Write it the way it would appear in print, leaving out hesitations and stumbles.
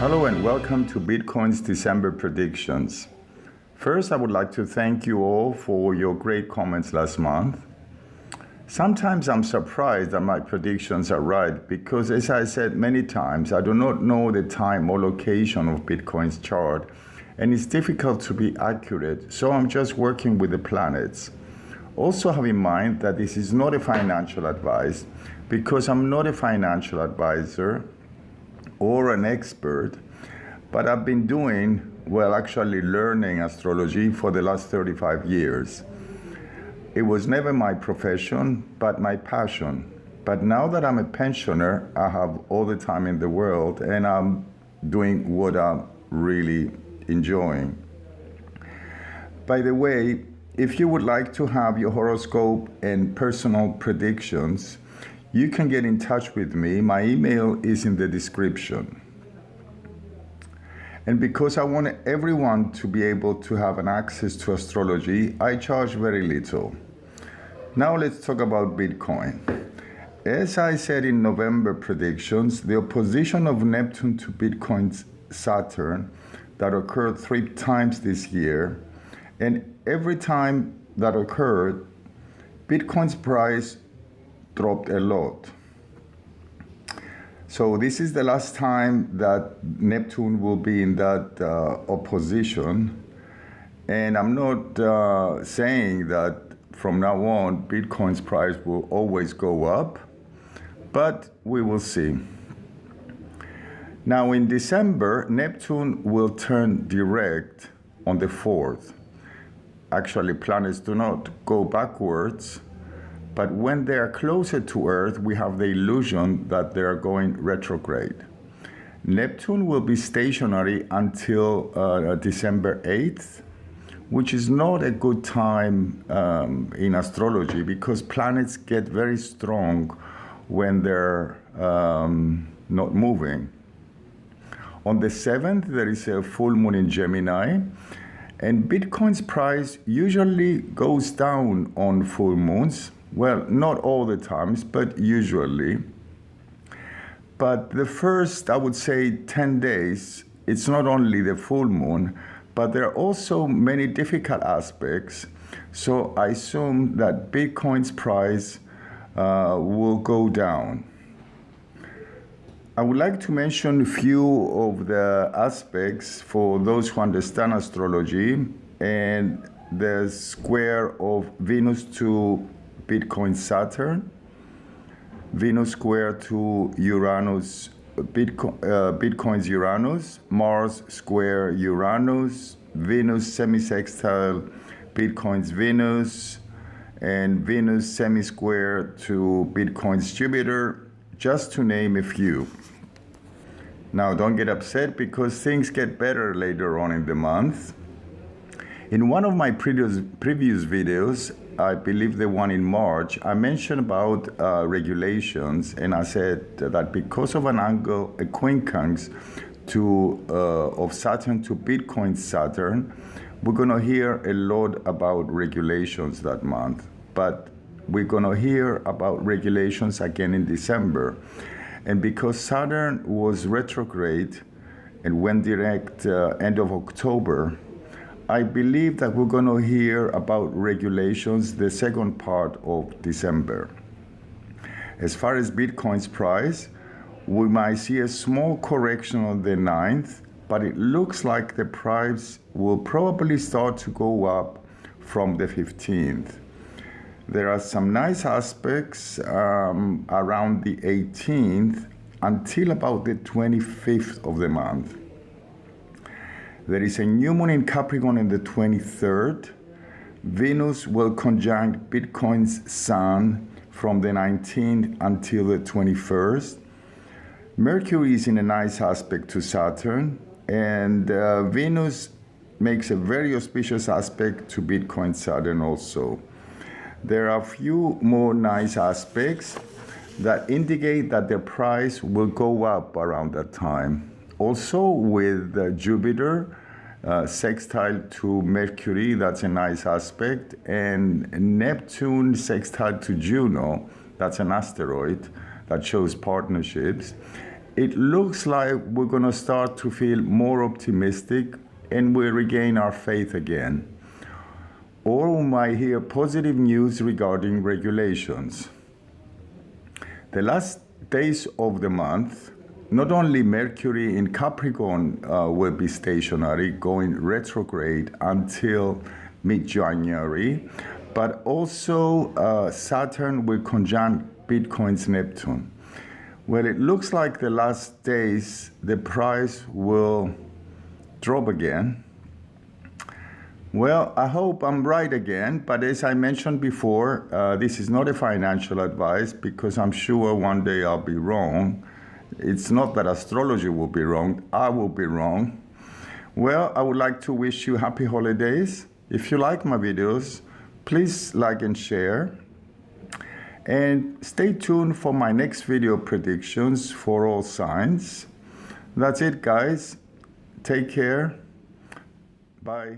Hello and welcome to Bitcoin's December predictions. First, I would like to thank you all for your great comments last month. Sometimes I'm surprised that my predictions are right because, as I said many times, I do not know the time or location of Bitcoin's chart and it's difficult to be accurate, so I'm just working with the planets. Also have in mind that this is not a financial advice because I'm not a financial advisor or an expert, but I've been actually learning astrology for the last 35 years. It was never my profession, but my passion. But now that I'm a pensioner, I have all the time in the world and I'm doing what I'm really enjoying. By the way, if you would like to have your horoscope and personal predictions, you can get in touch with me. My email is in the description. And because I want everyone to be able to have an access to astrology, I charge very little. Now let's talk about Bitcoin. As I said in November predictions, the opposition of Neptune to Bitcoin's Saturn that occurred 3 times this year, and every time that occurred, Bitcoin's price dropped a lot. So this is the last time that Neptune will be in that opposition. And I'm not saying that from now on, Bitcoin's price will always go up, but we will see. Now in December, Neptune will turn direct on the 4th. Actually, planets do not go backwards, but when they are closer to Earth, we have the illusion that they are going retrograde. Neptune will be stationary until December 8th, which is not a good time in astrology because planets get very strong when they're not moving. On the 7th, there is a full moon in Gemini, and Bitcoin's price usually goes down on full moons. Well, not all the times, but usually. But the first, I would say, 10 days, it's not only the full moon, but there are also many difficult aspects. So I assume that Bitcoin's price will go down. I would like to mention a few of the aspects for those who understand astrology, and the square of Venus to Bitcoin Saturn, Venus square to Uranus, Bitcoin's Uranus, Mars square Uranus, Venus semi-sextile Bitcoin's Venus, and Venus semi-square to Bitcoin's Jupiter, just to name a few. Now don't get upset because things get better later on in the month. In one of my previous videos, I believe the one in March, I mentioned about regulations, and I said that because of an angle, a quincunx of Saturn to Bitcoin Saturn, we're going to hear a lot about regulations that month. But we're going to hear about regulations again in December. And because Saturn was retrograde and went direct end of October, I believe that we're going to hear about regulations the second part of December. As far as Bitcoin's price, we might see a small correction on the 9th, but it looks like the price will probably start to go up from the 15th. There are some nice aspects around the 18th until about the 25th of the month. There is a new moon in Capricorn on the 23rd. Venus will conjunct Bitcoin's Sun from the 19th until the 21st. Mercury is in a nice aspect to Saturn, and Venus makes a very auspicious aspect to Bitcoin Saturn also. There are a few more nice aspects that indicate that the price will go up around that time. Also with Jupiter sextile to Mercury, that's a nice aspect, and Neptune sextile to Juno, that's an asteroid that shows partnerships. it looks like we're going to start to feel more optimistic and we regain our faith again. Or we might hear positive news regarding regulations. The last days of the month, not only Mercury in Capricorn will be stationary, going retrograde until mid-January, but also Saturn will conjunct Bitcoin's Neptune. Well, it looks like the last days the price will drop again. Well, I hope I'm right again, but as I mentioned before, this is not a financial advice because I'm sure one day I'll be wrong. It's not that astrology will be wrong, I will be wrong. Well, I would like to wish you happy holidays. If you like my videos, please like and share. And stay tuned for my next video predictions for all signs. That's it, guys. Take care. Bye.